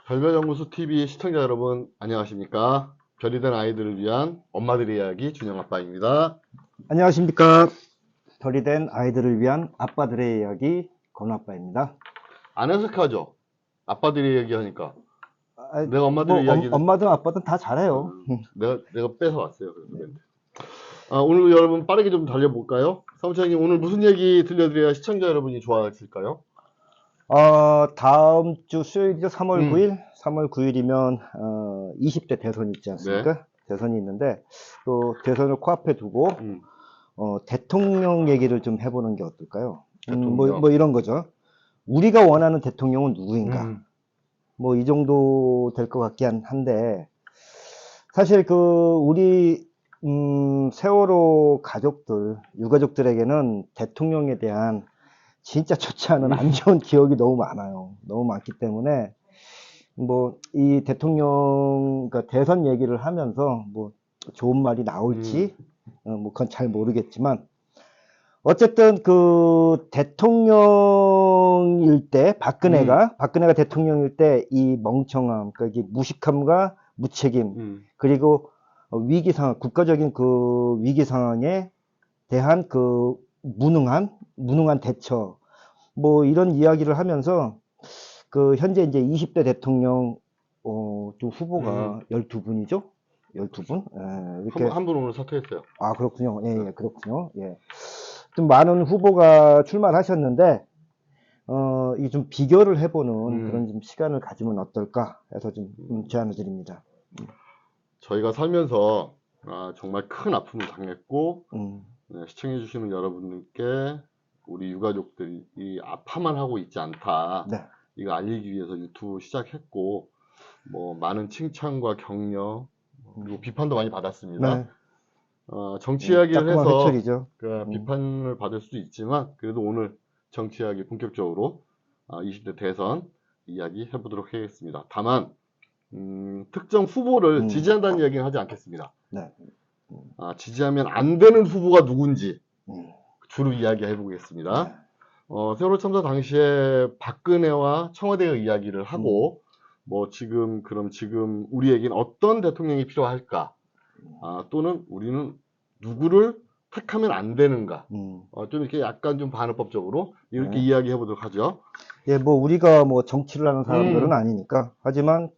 별별연구소 TV 시청자 여러분, 안녕하십니까? 별이 된 아이들을 위한 엄마들의 이야기 준영아빠입니다. 안녕하십니까. 별이 된 아이들을 위한 아빠들의 이야기 건우아빠입니다. 안 어색하죠? 아빠들의 이야기 하니까. 아, 내가 엄마들의 이야기는 엄마든 아빠든 다 잘해요. 내가 뺏어왔어요. 그래서 멘트. 오늘 여러분 빠르게 좀 달려볼까요? 사무장님 오늘 무슨 얘기 들려드려야 시청자 여러분이 좋아하실까요? 다음 주 수요일이죠. 3월 9일. 3월 9일이면 20대 대선이 있지 않습니까? 네. 대선이 있는데 또 대선을 코앞에 두고 음, 대통령 얘기를 좀 해보는 게 어떨까요? 대통령. 뭐 이런 거죠. 우리가 원하는 대통령은 누구인가? 뭐 이 정도 될 것 같긴 한데 사실 우리 세월호 가족들, 유가족들에게는 대통령에 대한 진짜 좋지 않은 안 좋은 기억이 너무 많아요. 너무 많기 때문에 뭐 이 대통령 그러니까 대선 얘기를 하면서 뭐 좋은 말이 나올지 뭐 그건 잘 모르겠지만 어쨌든 대통령일 때 박근혜가 대통령일 때 이 멍청함, 그러니까 이 무식함과 무책임 그리고 위기 상황, 국가적인 위기 상황에 대한 무능한 대처, 뭐 이런 이야기를 하면서 현재 이제 20대 대통령 좀 후보가 12분이죠? 12분? 예, 이렇게. 한 분 오늘 사퇴했어요. 아, 그렇군요. 예, 그렇군요. 예. 좀 많은 후보가 출마를 하셨는데, 이 좀 비교를 해보는 그런 좀 시간을 가지면 어떨까 해서 좀 제안을 드립니다. 저희가 살면서 정말 큰 아픔을 당했고 네, 시청해주시는 여러분들께 우리 유가족들이 이 아파만 하고 있지 않다. 네. 이거 알리기 위해서 유튜브 시작했고 뭐 많은 칭찬과 격려 그리고 비판도 많이 받았습니다. 네. 정치 이야기를 해서 회초리죠. 비판을 받을 수도 있지만 그래도 오늘 정치 이야기 본격적으로 20대 대선 이야기 해보도록 하겠습니다. 다만 특정 후보를 지지한다는 이야기는 하지 않겠습니다. 네. 지지하면 안 되는 후보가 누군지 주로 이야기해 보겠습니다. 네. 세월호 참사 당시에 박근혜와 청와대가 이야기를 하고 뭐 지금 우리에겐 어떤 대통령이 필요할까? 또는 우리는 누구를 택하면 안 되는가? 좀 이렇게 약간 좀 반어법적으로 이렇게 이야기해 보도록 하죠. 예, 뭐 우리가 뭐 정치를 하는 사람들은 아니니까. 하지만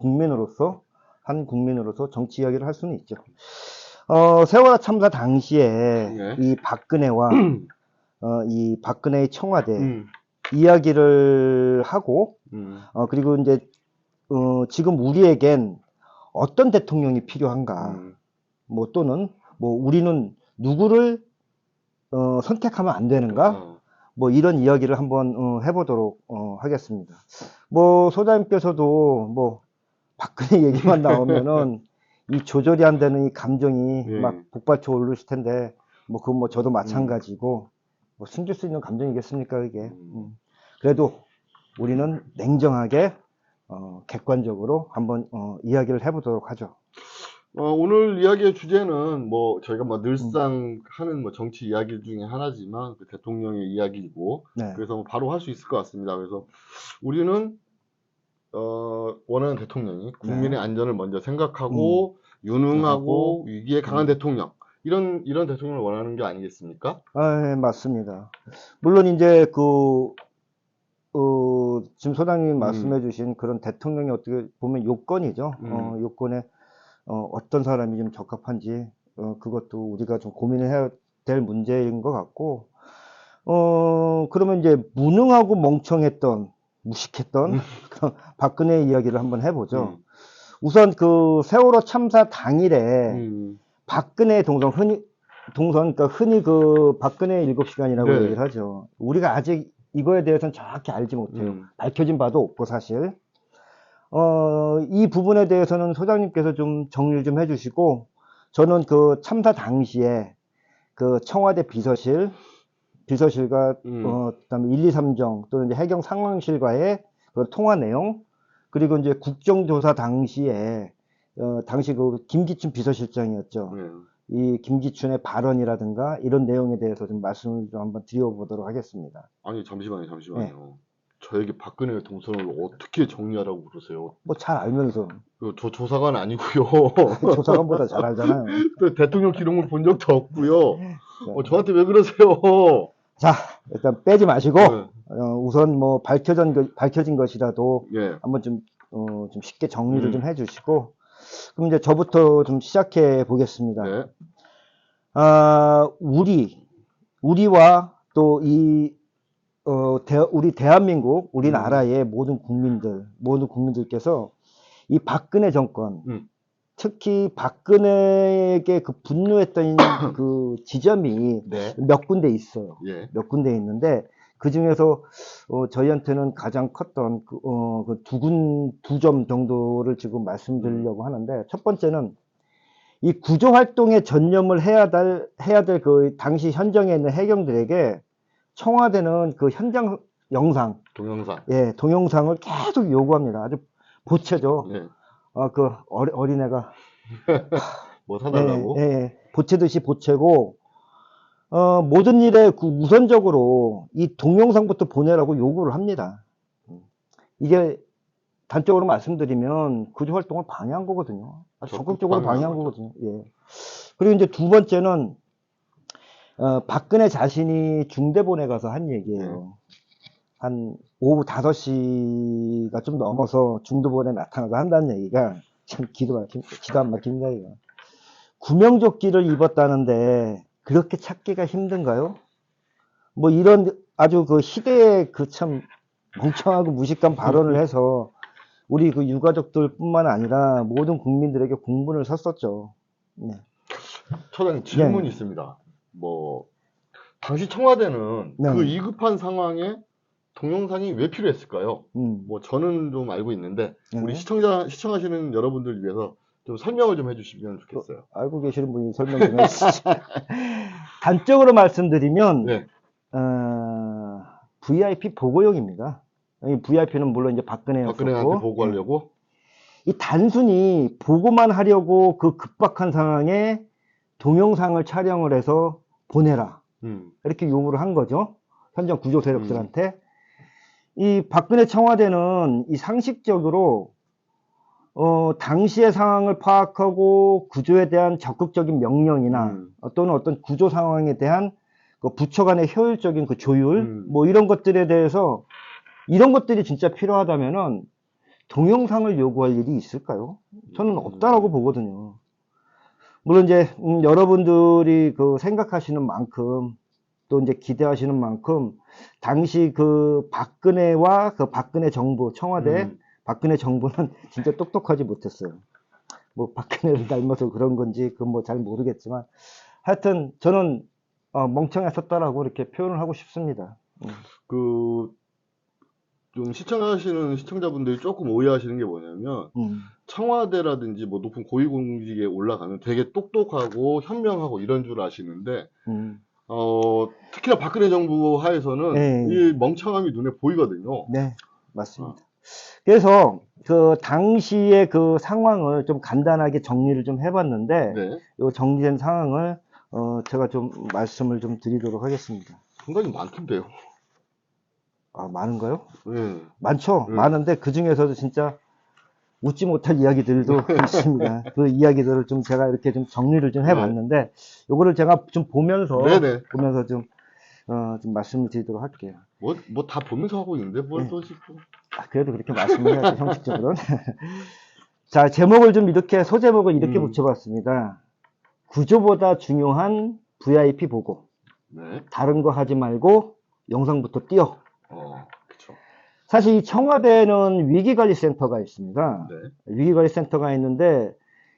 한 국민으로서 정치 이야기를 할 수는 있죠. 세월호 참사 당시에 네. 이 박근혜와 이 박근혜의 청와대 이야기를 하고 그리고 이제 지금 우리에겐 어떤 대통령이 필요한가? 뭐 또는 뭐 우리는 누구를 선택하면 안 되는가? 뭐 이런 이야기를 한번 해보도록 하겠습니다. 뭐 소장님께서도 뭐 박근혜 얘기만 나오면은 이 조절이 안 되는 이 감정이 막 복받쳐 오르실 텐데 뭐 그건 뭐 저도 마찬가지고 뭐 숨길 수 있는 감정이겠습니까 이게. 그래도 우리는 냉정하게 객관적으로 한번 이야기를 해보도록 하죠. 오늘 이야기의 주제는 뭐 저희가 뭐 늘상 하는 뭐 정치 이야기 중에 하나지만 대통령의 이야기이고 네. 그래서 뭐 바로 할 수 있을 것 같습니다. 그래서 우리는 원하는 대통령이 국민의 안전을 먼저 생각하고 유능하고 위기에 강한 대통령 이런 대통령을 원하는 게 아니겠습니까? 네, 맞습니다. 물론 이제 지금 소장님이 말씀해 주신 그런 대통령이 어떻게 보면 요건이죠. 요건에 어떤 사람이 좀 적합한지 그것도 우리가 좀 고민을 해야 될 문제인 것 같고 그러면 이제 무능하고 멍청했던 무식했던 박근혜 이야기를 한번 해보죠. 우선 세월호 참사 당일에 박근혜 그러니까 흔히 박근혜 7시간이라고 네. 얘기를 하죠. 우리가 아직 이거에 대해서는 정확히 알지 못해요. 밝혀진 바도 없고 사실. 이 부분에 대해서는 소장님께서 좀 정리를 좀 해주시고, 저는 참사 당시에 청와대 비서실과, 그다음에 1, 2, 3정 또는 이제 해경 상황실과의 통화 내용, 그리고 이제 국정조사 당시에, 당시 김기춘 비서실장이었죠. 이 김기춘의 발언이라든가 이런 내용에 대해서 좀 말씀을 좀 한번 드려보도록 하겠습니다. 아니, 잠시만요. 네. 저에게 박근혜 동선을 어떻게 정리하라고 그러세요? 뭐 잘 알면서. 저 조사관 아니고요. 조사관보다 잘 알잖아요. 또 대통령 기록물 본 적도 없고요. 저한테 왜 그러세요? 자, 일단 빼지 마시고, 네. 우선 뭐 밝혀진 것이라도 예. 한번 좀 쉽게 정리를 음. 좀 해주시고, 그럼 이제 저부터 좀 시작해 보겠습니다. 네. 우리와 또 우리 대한민국, 우리나라의 모든 국민들께서 이 박근혜 정권, 특히 박근혜에게 그 분노했던 그 지점이 네. 몇 군데 있어요. 예. 몇 군데 있는데, 그 중에서 저희한테는 가장 컸던 두 점 정도를 지금 말씀드리려고 하는데, 첫 번째는 이 구조 활동에 전념을 해야 될 그 당시 현장에 있는 해경들에게 청와대는 그 현장 영상, 동영상. 예, 동영상을 계속 요구합니다. 아주 보채죠. 네. 그 어린애가 뭐 사달라고? 예, 보채듯이 보채고, 모든 일에 우선적으로 이 동영상부터 보내라고 요구를 합니다. 이게 단적으로 말씀드리면 구조 활동을 방해한 거거든요. 적극적으로 방해한 거거든요. 예. 그리고 이제 두 번째는 박근혜 자신이 중대본에 가서 한 얘기예요. 한 오후 5시가 좀 넘어서 중대본에 나타나서 한다는 얘기가 참 기가 안 막힙니다. 이거. 구명조끼를 입었다는데 그렇게 찾기가 힘든가요? 뭐 이런 아주 그 희대의 그 참 멍청하고 무식한 발언을 해서 우리 그 유가족들 뿐만 아니라 모든 국민들에게 공분을 샀었죠. 네. 처장님 질문이 있습니다. 뭐 당시 청와대는 네. 그 위급한 상황에 동영상이 왜 필요했을까요? 뭐 저는 좀 알고 있는데 우리 시청하시는 여러분들 위해서 좀 설명을 좀 해주시면 좋겠어요. 알고 계시는 분이 설명 좀 해주시죠. 단적으로 말씀드리면 네. VIP 보고용입니다. 이 VIP는 물론 이제 박근혜한테 보고하려고? 이 단순히 보고만 하려고 그 급박한 상황에 동영상을 촬영을 해서 보내라. 이렇게 요구를 한 거죠. 현장 구조 세력들한테. 이 박근혜 청와대는 이 상식적으로 당시의 상황을 파악하고 구조에 대한 적극적인 명령이나 또는 어떤 구조 상황에 대한 그 부처 간의 효율적인 그 조율, 뭐 이런 것들에 대해서 이런 것들이 진짜 필요하다면은 동영상을 요구할 일이 있을까요? 저는 없다라고 보거든요. 물론 이제 여러분들이 그 생각하시는 만큼 또 이제 기대하시는 만큼 당시 그 박근혜와 그 박근혜 정부 청와대 박근혜 정부는 진짜 똑똑하지 못했어요. 뭐 박근혜를 닮아서 그런 건지 그건 뭐 잘 모르겠지만 하여튼 저는 멍청했었다라고 이렇게 표현을 하고 싶습니다. 좀 시청하시는 시청자분들이 조금 오해하시는 게 뭐냐면 청와대라든지 뭐 높은 고위공직에 올라가면 되게 똑똑하고 현명하고 이런 줄 아시는데 특히나 박근혜 정부 하에서는 이 멍청함이 눈에 보이거든요. 네, 맞습니다. 그래서 그 당시의 그 상황을 좀 간단하게 정리를 좀 해봤는데 이 정리된 상황을 제가 좀 말씀을 좀 드리도록 하겠습니다. 상당히 많던데요. 많은가요? 네. 많죠. 많은데 그 중에서도 진짜 웃지 못할 이야기들도 있습니다. 그 이야기들을 좀 제가 이렇게 좀 정리를 좀 해봤는데 요거를 제가 좀 보면서 좀 말씀을 드리도록 할게요. 뭐 다 보면서 하고 있는데 뭘 또 싶고. 그래도 그렇게 말씀을 해야죠, 형식적으로는. 자, 제목을 좀 이렇게, 소제목을 이렇게 붙여봤습니다. 구조보다 중요한 VIP 보고. 다른 거 하지 말고 영상부터 띄워. 그쵸. 사실 이 청와대는 위기관리센터가 있습니다. 위기관리센터가 있는데,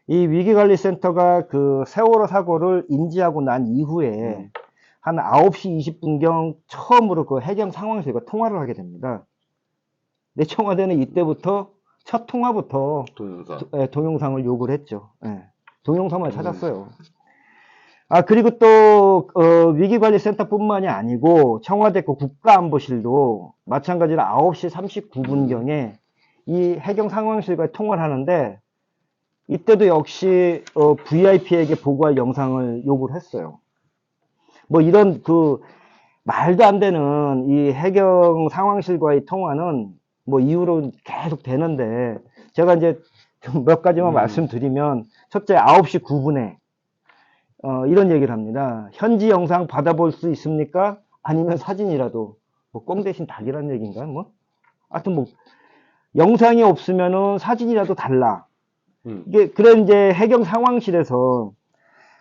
이 위기관리센터가 그 세월호 사고를 인지하고 난 이후에 한 9시 20분경 처음으로 그 해경 상황실과 통화를 하게 됩니다. 내 청와대는 이때부터 첫 통화부터 동영상을 요구를 했죠. 동영상만 찾았어요. 그리고 또 위기관리센터뿐만이 아니고 청와대 그 국가안보실도 마찬가지로 9시 39분경에 이 해경 상황실과 통화를 하는데 이때도 역시 VIP에게 보고할 영상을 요구를 했어요. 뭐 이런 그 말도 안 되는 이 해경 상황실과의 통화는 뭐 이후로 계속 되는데, 제가 이제 몇 가지만 말씀드리면, 첫째 9시 9분에 이런 얘기를 합니다. 현지 영상 받아볼 수 있습니까? 아니면 사진이라도. 뭐 꽁 대신 닭이라는 얘기인가? 뭐 하여튼 뭐 영상이 없으면은 사진이라도 달라. 이게 그래 이제 해경 상황실에서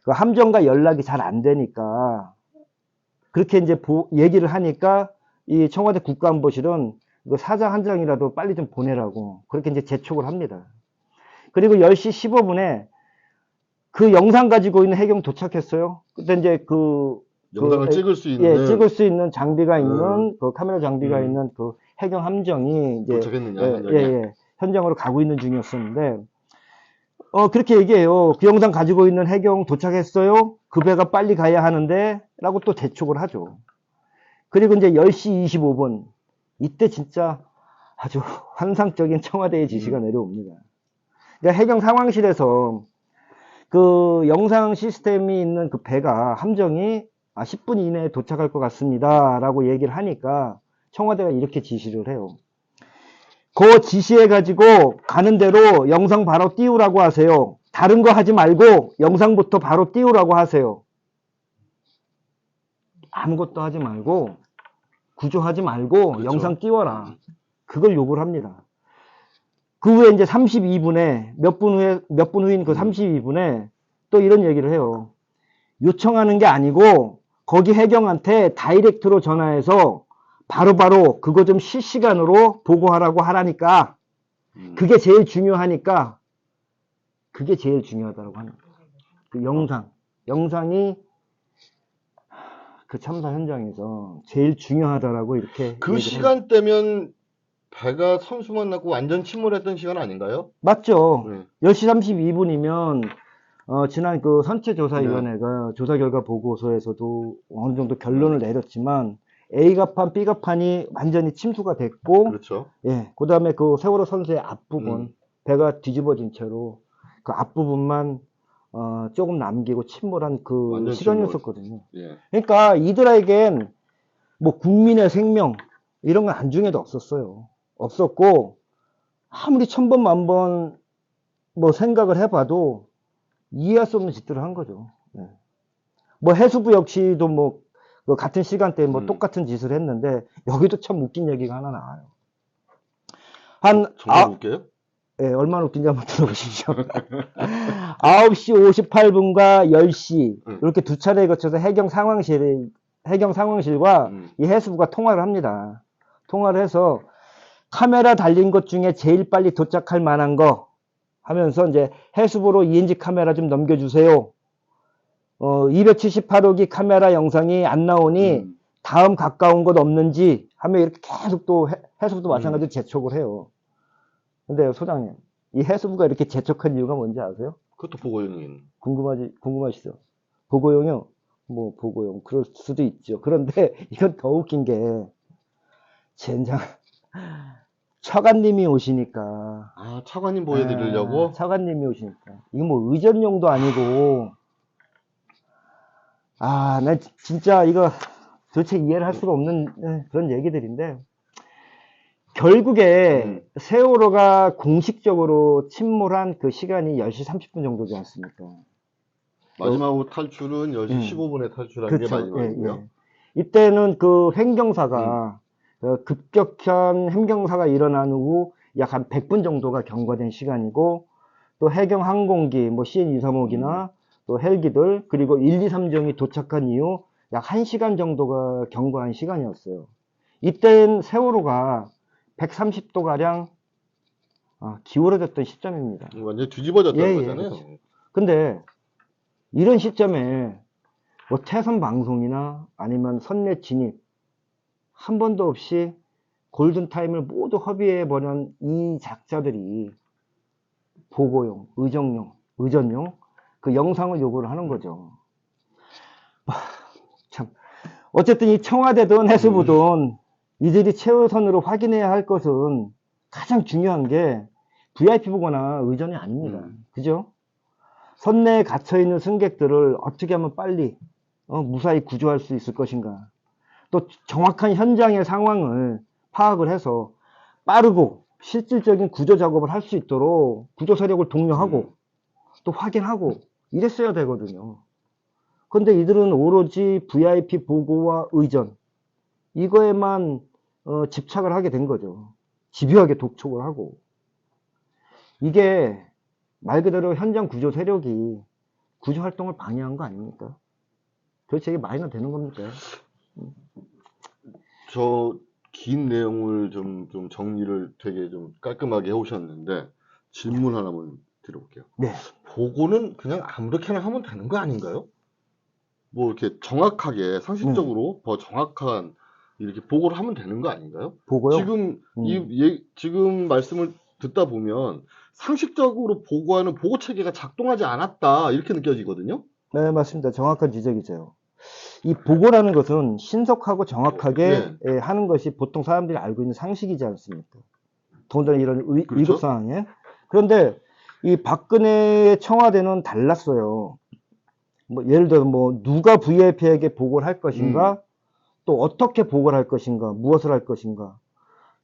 그 함정과 연락이 잘 안 되니까 그렇게 이제 얘기를 하니까 이 청와대 국가안보실은 그 사장 한 장이라도 빨리 좀 보내라고 그렇게 이제 재촉을 합니다. 그리고 10시 15분에 그 영상 가지고 있는 해경 도착했어요. 그때 이제 영상을 찍을 수 있는 예, 찍을 수 있는 장비가 있는 그 카메라 장비가 있는 그 해경 함정이 이제 도착했느냐, 현장으로 가고 있는 중이었었는데 그렇게 얘기해요. 그 영상 가지고 있는 해경 도착했어요. 그 배가 빨리 가야 하는데 라고 또 재촉을 하죠. 그리고 이제 10시 25분 이때 진짜 아주 환상적인 청와대의 지시가 내려옵니다. 그러니까 해경 상황실에서 그 영상 시스템이 있는 그 배가 함정이 10분 이내에 도착할 것 같습니다 라고 얘기를 하니까 청와대가 이렇게 지시를 해요. 그 지시해 가지고 가는 대로 영상 바로 띄우라고 하세요. 다른 거 하지 말고 영상부터 바로 띄우라고 하세요. 아무것도 하지 말고 구조하지 말고 그렇죠. 영상 띄워라. 그걸 요구를 합니다. 그 후에 이제 32분에 몇 분 후인 그 32분에 또 이런 얘기를 해요. 요청하는 게 아니고 거기 해경한테 다이렉트로 전화해서 바로바로 그거 좀 실시간으로 보고하라고 하라니까 그게 제일 중요하니까 그게 제일 중요하다고 하는 거예요. 그 영상이 그 참사 현장에서 제일 중요하다라고 이렇게 그 시간대면 배가 선수 만나고 완전 침몰했던 시간 아닌가요? 맞죠. 10시 32분이면 지난 그 선체조사위원회가 조사 결과 보고서에서도 어느 정도 결론을 내렸지만 A갑판, B갑판이 완전히 침수가 됐고, 그렇죠. 예, 그 다음에 그 세월호 선수의 앞부분, 배가 뒤집어진 채로 그 앞부분만 조금 남기고 침몰한 그 시간이었었거든요. 예. 그러니까 이들에겐 뭐 국민의 생명 이런 건 안중에도 없었어요. 없었고 아무리 천번 만번 뭐 생각을 해봐도 이해할 수 없는 짓들을 한 거죠. 예. 뭐 해수부 역시도 뭐 같은 시간대에 뭐 똑같은 짓을 했는데 여기도 참 웃긴 얘기가 하나 나와요. 정말 웃겨요? 예, 얼마나 웃긴지 한번 들어보십시오. 9시 58분과 10시 이렇게 두 차례에 거쳐서 해경 상황실과 이 해수부가 통화를 합니다. 통화를 해서 카메라 달린 것 중에 제일 빨리 도착할 만한 거 하면서 이제 해수부로 ENG 카메라 좀 넘겨주세요. 278호기 카메라 영상이 안 나오니 다음 가까운 곳 없는지 하면 이렇게 계속 또 해수부도 마찬가지로 재촉을 해요. 근데 소장님, 이 해수부가 이렇게 재촉한 이유가 뭔지 아세요? 그것도 보고용인. 궁금하시죠? 보고용이요? 뭐 보고용 그럴 수도 있죠. 그런데 이건 더 웃긴 게 젠장 처관님이 오시니까 처관님 보여드리려고? 처관님이 오시니까 이거 뭐 의전용도 아니고 나 진짜 이거 도대체 이해를 할 수가 없는 그런 얘기들인데 결국에 세월호가 공식적으로 침몰한 그 시간이 10시 30분 정도지 않습니까? 마지막으로 탈출은 10시 15분에 탈출한 게 마지막이고요. 예. 이때는 그 횡경사가 급격한 횡경사가 일어난 후 약 한 100분 정도가 경과된 시간이고 또 해경 항공기 뭐 CN235기나 또 헬기들 그리고 1, 2, 3정이 도착한 이후 약 1시간 정도가 경과한 시간이었어요. 이때는 세월호가 130도가량 기울어졌던 시점입니다. 완전 뒤집어졌다는 거잖아요. 그렇죠. 근데 이런 시점에 뭐 태선 방송이나 아니면 선내 진입 한 번도 없이 골든타임을 모두 허비해버린 이 작자들이 보고용, 의전용 그 영상을 요구를 하는 거죠. 참 어쨌든 이 청와대든 해수부든 이들이 최우선으로 확인해야 할 것은 가장 중요한 게 VIP 보거나 의전이 아닙니다. 그죠? 선내에 갇혀있는 승객들을 어떻게 하면 빨리 무사히 구조할 수 있을 것인가. 또 정확한 현장의 상황을 파악을 해서 빠르고 실질적인 구조 작업을 할 수 있도록 구조 세력을 독려하고 또 확인하고 이랬어야 되거든요. 근데 이들은 오로지 VIP 보고와 의전 이거에만 집착을 하게 된 거죠. 집요하게 독촉을 하고. 이게 말 그대로 현장 구조 세력이 구조 활동을 방해한 거 아닙니까? 도대체 이게 말이나 되는 겁니까? 저 긴 내용을 좀 정리를 되게 좀 깔끔하게 해오셨는데 질문 하나만 드려볼게요. 네. 보고는 그냥 아무렇게나 하면 되는 거 아닌가요? 뭐 이렇게 정확하게 상식적으로 더 정확한 이렇게 보고를 하면 되는 거 아닌가요? 보고요? 지금 지금 말씀을 듣다 보면 상식적으로 보고하는 보고 체계가 작동하지 않았다 이렇게 느껴지거든요. 네, 맞습니다. 정확한 지적이죠. 이 보고라는 것은 신속하고 정확하게 하는 것이 보통 사람들이 알고 있는 상식이지 않습니까? 더군다나 이런 그렇죠? 위급 상황에. 그런데 이 박근혜 청와대는 달랐어요. 뭐 예를 들어 뭐 누가 VIP에게 보고를 할 것인가, 또 어떻게 보고를 할 것인가, 무엇을 할 것인가,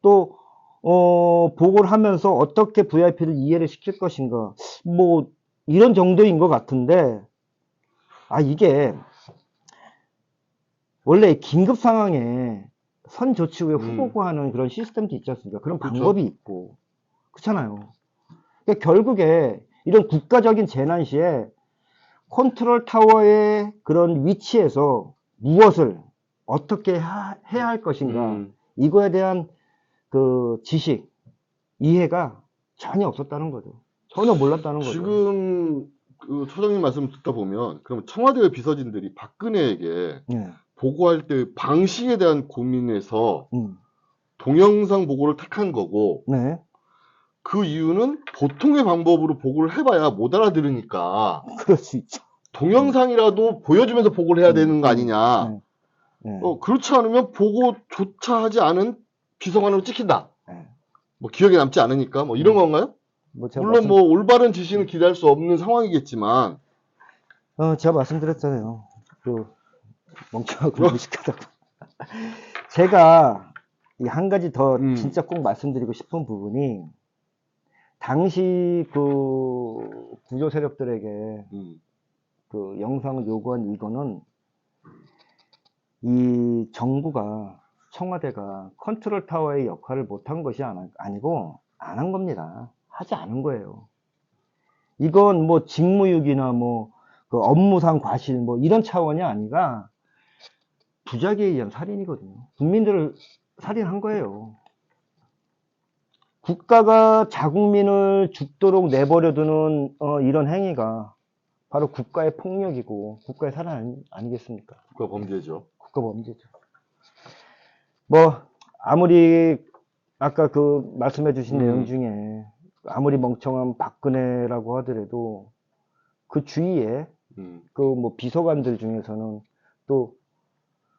또 보고를 하면서 어떻게 VIP를 이해를 시킬 것인가, 뭐 이런 정도인 것 같은데, 이게 원래 긴급 상황에 선 조치 후에 후보고하는 그런 시스템도 있지 않습니까? 그런 그렇죠. 방법이 있고 그렇잖아요. 그러니까 결국에 이런 국가적인 재난 시에 컨트롤 타워의 그런 위치에서 무엇을 어떻게 해야 할 것인가 이거에 대한 그 지식, 이해가 전혀 없었다는 거죠. 전혀 몰랐다는 거죠. 지금 그 처장님 말씀 듣다 보면 그럼 청와대 비서진들이 박근혜에게 보고할 때 방식에 대한 고민에서 동영상 보고를 택한 거고 네. 그 이유는 보통의 방법으로 보고를 해봐야 못 알아들으니까 그럴 수 있죠. 동영상이라도 보여주면서 보고를 해야 되는 거 아니냐. 그렇지 않으면 보고조차 하지 않은 비서관으로 찍힌다. 뭐 기억에 남지 않으니까 뭐 이런 건가요? 물론 뭐 올바른 지시는 기대할 수 없는 상황이겠지만 제가 말씀드렸잖아요. 그 멍청하고 무식하다고. 제가 이 한 가지 더 진짜 꼭 말씀드리고 싶은 부분이 당시 그 구조 세력들에게 그 영상을 요구한 이거는 이 정부가 청와대가 컨트롤 타워의 역할을 못한 것이 아니고 안 한 겁니다. 하지 않은 거예요. 이건 뭐 직무유기나 뭐 그 업무상 과실 뭐 이런 차원이 아니라 부작위에 의한 살인이거든요. 국민들을 살인한 거예요. 국가가 자국민을 죽도록 내버려두는 이런 행위가 바로 국가의 폭력이고 국가의 살인 아니겠습니까? 국가 범죄죠. 국가 범죄죠. 뭐 아무리 아까 그 말씀해 주신 내용 중에 아무리 멍청한 박근혜라고 하더라도 그 주위에 그 뭐 비서관들 중에서는 또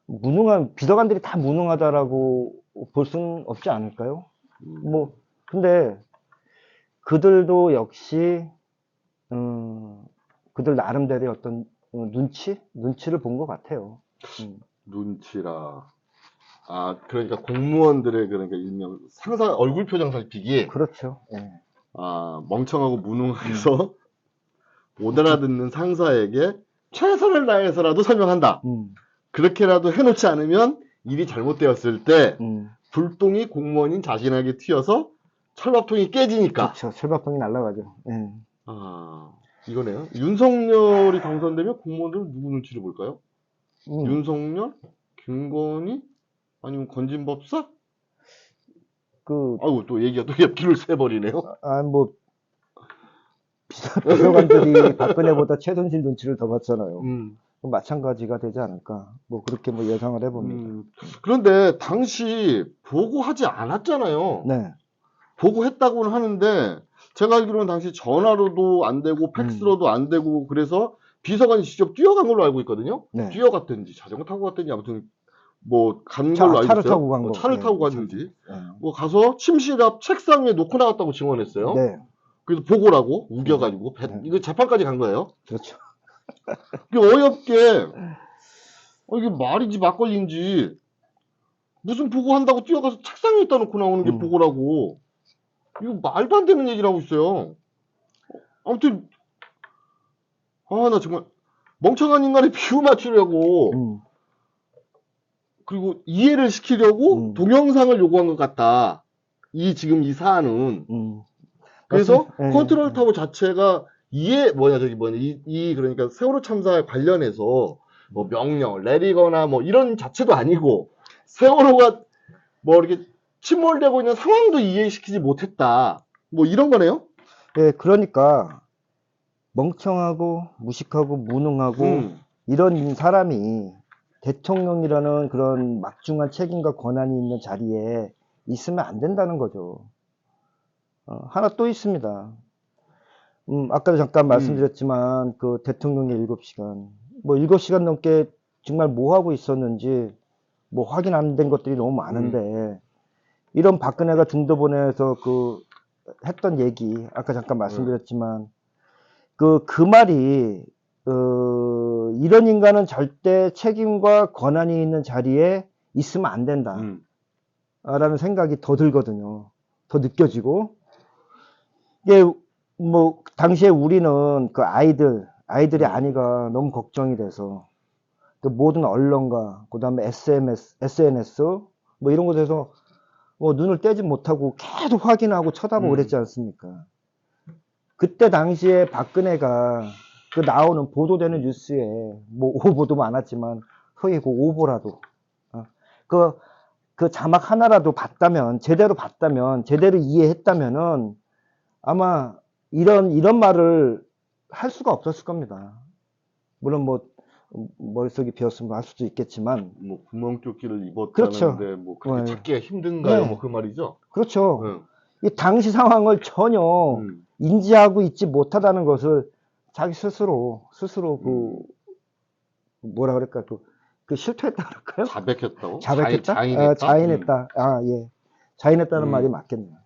무능한 비서관들이 다 무능하다라고 볼 수는 없지 않을까요? 뭐 근데 그들도 역시 그들 나름대로의 어떤 눈치를 본 것 같아요. 눈치라. 그러니까 공무원들의 그러니까 일명 상사 얼굴 표정 살피기. 그렇죠. 멍청하고 무능해서 못 알아듣는 상사에게 최선을 다해서라도 설명한다. 그렇게라도 해놓지 않으면 일이 잘못되었을 때 불똥이 공무원인 자신에게 튀어서 철밥통이 깨지니까. 그렇죠. 철밥통이 날아가죠. 이거네요. 윤석열이 당선되면 공무원들은 누구 눈치를 볼까요? 윤석열, 김건희, 아니면 건진법사? 아이고 또 얘기가 또 옆길을 새버리네요. 뭐 비서관들이 박근혜보다 최순실 눈치를 더 봤잖아요. 마찬가지가 되지 않을까. 뭐 그렇게 뭐 예상을 해봅니다. 그런데 당시 보고하지 않았잖아요. 네. 보고했다고는 하는데 제가 알기로는 당시 전화로도 안 되고 팩스로도 안 되고 그래서 비서관이 직접 뛰어간 걸로 알고 있거든요. 네. 뛰어갔든지 자전거 타고 갔든지 아무튼 뭐 간 걸로 알고 있어요. 차를 타고 간 거. 차를 타고 갔는지. 뭐 가서 침실 앞 책상 위에 놓고 나갔다고 증언했어요. 네. 그래서 보고라고 우겨가지고 이거 재판까지 간 거예요. 그렇죠. 이게 어이없게 이게 말인지 막걸리인지 무슨 보고한다고 뛰어가서 책상 위에다 놓고 나오는 게 보고라고. 이거 말도 안 되는 얘기를 하고 있어요. 아무튼 나 정말 멍청한 인간의 비유 맞추려고 그리고 이해를 시키려고 동영상을 요구한 것 같다. 지금 이 사안은. 그래서 컨트롤 타워 자체가 그러니까 세월호 참사에 관련해서 뭐 명령, 내리거나 뭐 이런 자체도 아니고 세월호가 뭐 이렇게 침몰되고 있는 상황도 이해시키지 못했다. 뭐 이런 거네요? 예, 그러니까 멍청하고 무식하고 무능하고 이런 사람이 대통령이라는 그런 막중한 책임과 권한이 있는 자리에 있으면 안 된다는 거죠. 하나 또 있습니다. 아까도 잠깐 말씀드렸지만 그 대통령의 7시간 뭐 7시간 넘게 정말 뭐 하고 있었는지 뭐 확인 안 된 것들이 너무 많은데 이런 박근혜가 중도 보내서 그 했던 얘기 아까 잠깐 말씀드렸지만 그 말이 이런 인간은 절대 책임과 권한이 있는 자리에 있으면 안 된다 라는 생각이 더 들거든요. 더 느껴지고 이게 뭐 당시에 우리는 그 아이들의 안위가 너무 걱정이 돼서 그 모든 언론과 그 다음에 SNS 뭐 이런 곳에서 뭐 눈을 떼지 못하고 계속 확인하고 쳐다보고 그랬지 않습니까? 그때 당시에 박근혜가 그 나오는 보도되는 뉴스에 뭐 오보도 많았지만 소위 그 오보라도 그 자막 하나라도 제대로 봤다면 제대로 이해했다면은 아마 이런 말을 할 수가 없었을 겁니다. 물론 뭐 머릿속이 비었으면 할 수도 있겠지만 뭐 구멍조끼를 입었다는데 그렇죠. 뭐 그렇게 찾기가 힘든가요? 네. 뭐 그 말이죠. 그렇죠. 이 당시 상황을 전혀 인지하고 있지 못하다는 것을 자기 스스로 그 뭐라 그럴까 그 실토했다 그럴까요? 자백했다고? 자백했다? 자인했다? 자인했다. 예. 자인했다는 말이 맞겠네요.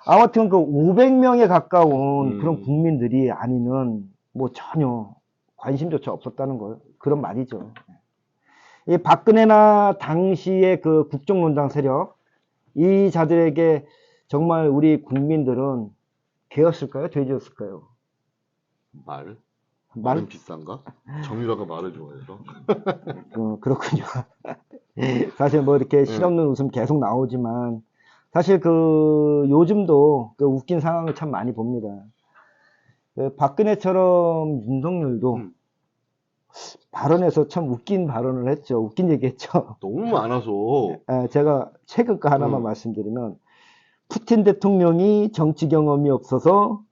아무튼 그 500명에 가까운 그런 국민들이 아니는 뭐 전혀 관심조차 없었다는 걸 그런 말이죠. 이 박근혜나 당시의 그 국정농단 세력 이 자들에게 정말 우리 국민들은 개였을까요? 돼지였을까요? 말은 비싼가? 정유라가 말을 좋아해서. 그렇군요. 사실 뭐 이렇게 실없는 웃음 계속 나오지만 사실 그 요즘도 그 웃긴 상황을 참 많이 봅니다. 박근혜처럼 윤석열도 발언에서 참 웃긴 발언을 했죠. 웃긴 얘기 했죠. 너무 많아서. 제가 최근 거 하나만 말씀드리면 푸틴 대통령이 정치 경험이 없어서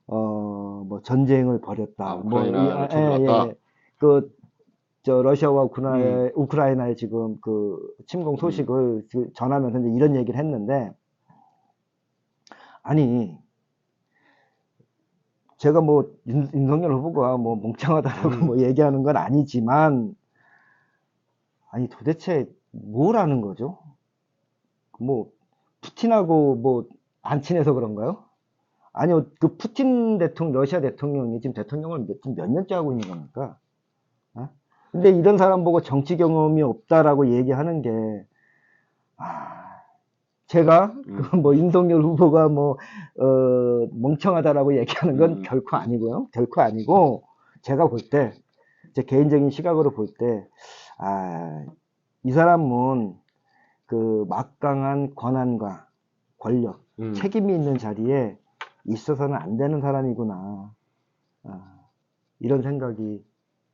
뭐 전쟁을 벌였다. 우크라이나를 쳐들었다. 러시아와 우크라이나의 지금 그 침공 소식을 전하면서 이제 이런 얘기를 했는데, 아니, 제가 뭐 윤석열 후보가 뭐 멍청하다라고 뭐 얘기하는 건 아니지만, 아니 도대체 뭘 하는 거죠? 뭐 푸틴하고 뭐 안 친해서 그런가요? 아니요, 그 푸틴 러시아 대통령이 지금 대통령을 몇 년째 하고 있는 겁니까? 근데 이런 사람 보고 정치 경험이 없다라고 얘기하는 게, 제가, 뭐, 윤석열 후보가 뭐, 멍청하다라고 얘기하는 건 결코 아니고요. 결코 아니고, 제가 볼 때, 제 개인적인 시각으로 볼 때, 이 사람은 그 막강한 권한과 권력, 책임이 있는 자리에 있어서는 안 되는 사람이구나. 이런 생각이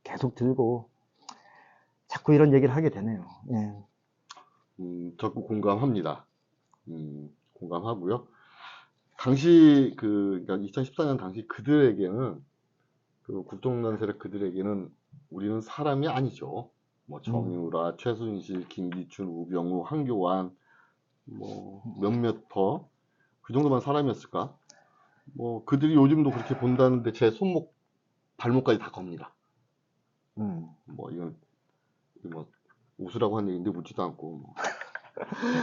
계속 들고, 자꾸 이런 얘기를 하게 되네요. 예. 적극 공감합니다. 공감하고요. 당시 그러니까 2014년 당시 그들에게는 그 국정농단 세력 그들에게는 우리는 사람이 아니죠. 뭐 정유라, 최순실, 김기춘, 우병우, 한교안 뭐 몇몇 더 그 정도만 사람이었을까? 뭐 그들이 요즘도 그렇게 본다는데 제 손목 발목까지 다 겁니다. 뭐 이건 뭐 웃으라고 한 얘기인데 웃지도 않고 뭐.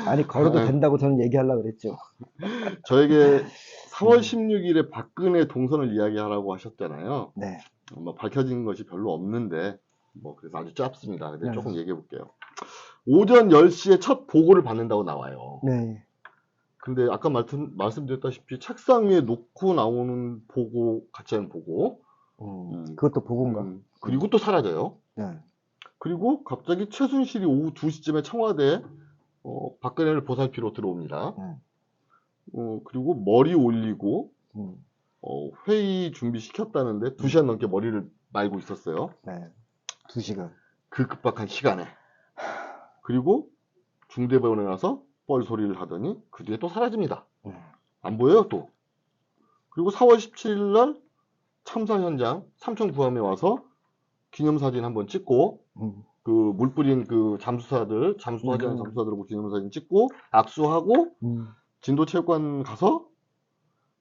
아니 걸어도 된다고 저는 얘기하려고 그랬죠. 저에게 4월 16일에 박근혜 동선을 이야기하라고 하셨잖아요. 네. 뭐 밝혀진 것이 별로 없는데 뭐 그래서 아주 짧습니다. 근데 조금 얘기해 볼게요. 오전 10시에 첫 보고를 받는다고 나와요. 네. 근데 아까 말씀드렸다시피 책상 위에 놓고 나오는 보고, 같이 하는 보고. 그것도 보고인가? 그리고 또 사라져요. 네. 그리고 갑자기 최순실이 오후 2시쯤에 청와대에 박근혜를 보살피러 들어옵니다. 그리고 머리 올리고 회의 준비시켰다는데 2시간 넘게 머리를 말고 있었어요. 네. 2시간. 그 급박한 시간에. 그리고 중대본에 가서 뻘소리를 하더니 그 뒤에 또 사라집니다. 안 보여요 또. 그리고 4월 17일 날 참사 현장 삼청 구함에 와서 기념사진 한번 찍고 그 물 뿌린 그 잠수하는 잠수사들하고 기념사진 찍고 악수하고 진도체육관 가서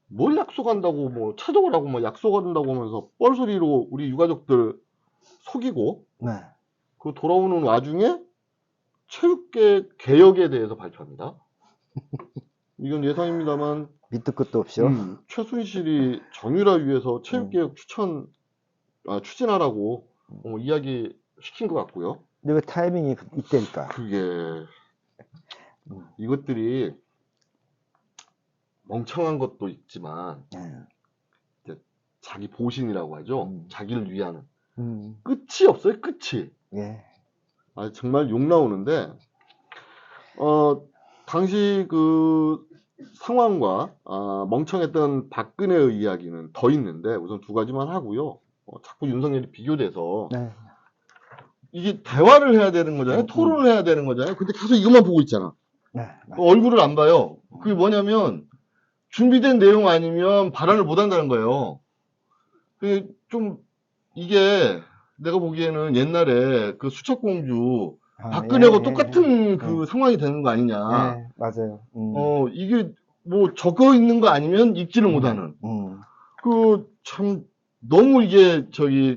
뭘 약속한다고 뭐 찾아오라고 뭐 약속한다고 하면서 뻘소리로 우리 유가족들 속이고 네. 그 돌아오는 와중에 체육계 개혁에 대해서 발표합니다. 이건 예상입니다만 밑도 끝도 없이요. 최순실이 정유라 위해서 체육개혁 추진하라고 이야기 시킨 것 같고요. 근데 왜 타이밍이 이때일까? 그게 이것들이 멍청한 것도 있지만 이제 자기 보신이라고 하죠. 자기를 위하는 끝이 없어요. 끝이. 예. 아, 정말 욕 나오는데 당시 그 상황과 멍청했던 박근혜의 이야기는 더 있는데 우선 두 가지만 하고요. 자꾸 윤석열이 비교돼서 네. 이게 대화를 해야 되는 거잖아요. 토론을 해야 되는 거잖아요. 근데 계속 이것만 보고 있잖아. 네. 얼굴을 안 봐요. 그게 뭐냐면 준비된 내용 아니면 발언을 못 한다는 거예요. 좀 이게 내가 보기에는 옛날에 그 수첩공주 박근혜하고 똑같은 그 상황이 되는 거 아니냐. 네, 맞아요. 이게 뭐 적어 있는 거 아니면 읽지를 못하는. 그 참 너무 이게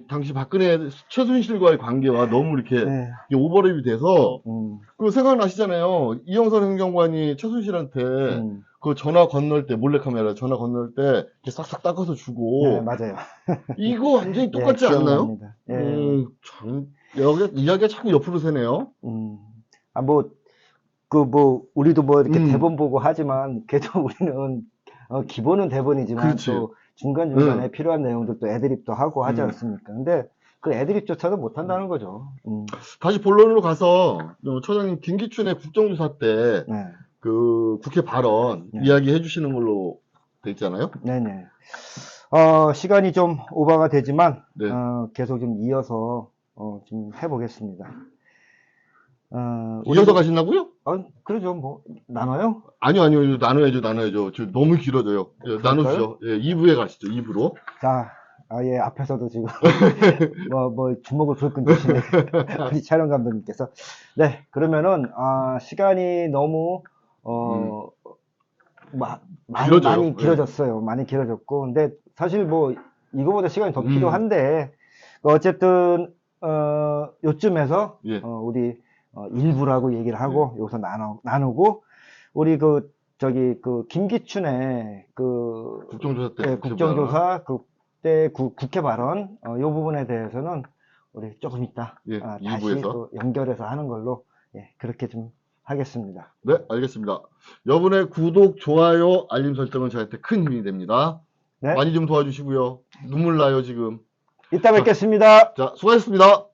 당시 박근혜 최순실과의 관계와 너무 이렇게 네. 오버랩이 돼서 그 생각나시잖아요. 이영선 행정관이 최순실한테 그 전화 건널 때 몰래카메라 전화 건널 때 이렇게 싹싹 닦아서 주고. 네, 맞아요. 이거 완전히 똑같지 않나요? 예. 참 이야기가 자꾸 옆으로 새네요. 우리도 뭐 이렇게 대본 보고 하지만, 그래도 우리는, 기본은 대본이지만, 그렇지. 또 중간중간에 필요한 내용들도 애드립도 하고 하지 않습니까? 근데 그 애드립조차도 못 한다는 거죠. 다시 본론으로 가서, 처장님 김기춘의 국정조사 때, 네. 그 국회 발언 이야기해 주시는 걸로 돼 있잖아요. 네네. 시간이 좀 오버가 되지만, 네. 계속 좀 이어서, 좀 해보겠습니다. 이어서 가신다고요? 그러죠. 뭐, 나눠요? 아니요. 나눠야죠. 지금 너무 길어져요. 예, 나누시죠. 예, 2부에 가시죠, 2부로. 자, 예, 앞에서도 지금, 주먹을 불끈 드시네. 우리 촬영 감독님께서. 네, 그러면은, 시간이 너무, 많이 길어졌어요. 많이 길어졌고. 근데 사실 뭐, 이거보다 시간이 더 필요한데, 어쨌든, 요쯤에서, 예. 우리, 일부라고 얘기를 하고, 여기서 나누고, 우리 김기춘의 국정조사 때. 국정조사, 그때 국회 발언, 요 부분에 대해서는 우리 조금 이따, 예, 다시 2부에서. 또 연결해서 하는 걸로, 예, 그렇게 좀 하겠습니다. 네, 알겠습니다. 여러분의 구독, 좋아요, 알림 설정은 저한테 큰 힘이 됩니다. 네. 많이 좀 도와주시고요. 눈물 나요, 지금. 이따 뵙겠습니다. 자, 수고하셨습니다.